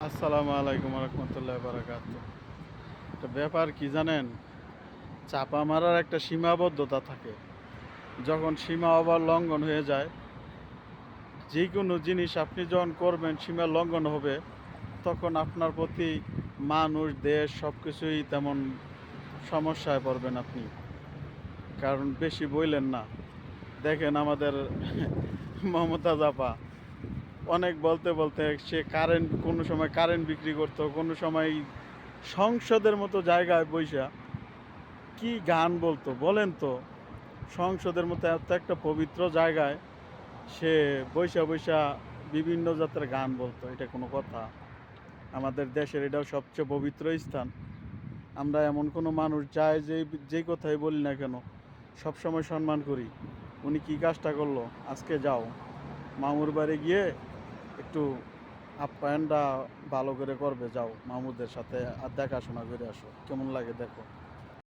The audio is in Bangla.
আসসালামু আলাইকুম রহমতুল্লাহ বারাকাত। একটা ব্যাপার কি জানেন, চাপা মারার একটা সীমাবদ্ধতা থাকে। যখন সীমা আবার লঙ্ঘন হয়ে যায়, যে কোনো জিনিস আপনি যখন করবেন সীমা লঙ্ঘন হবে, তখন আপনার প্রতি মানুষ দেশ সব কিছুই তেমন সমস্যায় পড়বেন আপনি। কারণ বেশি বইলেন না, দেখেন আমাদের মমতাজ আপা অনেক বলতে বলতে সে কারেন্ট, কোনো সময় কারেন্ট বিক্রি করতো, কোনো সময় সংসদের মতো জায়গায় বইসা কি গান বলতো বলেন তো। সংসদের মতো এত একটা পবিত্র জায়গায় সে বইসা বইসা বিভিন্ন জাতের গান বলতো, এটা কোনো কথা? আমাদের দেশের এটাও সবচেয়ে পবিত্র স্থান। আমরা এমন কোনো মানুষ যায় যেই কথাই বলি না কেন সবসময় সম্মান করি। উনি কি কাজটা করলো, আজকে যাও মামুর বাড়ি গিয়ে একটু আপ্যায়নটা ভালো করে করবে, যাও মামুদের সাথে আর দেখাশোনা করে আসো, কেমন লাগে দেখো।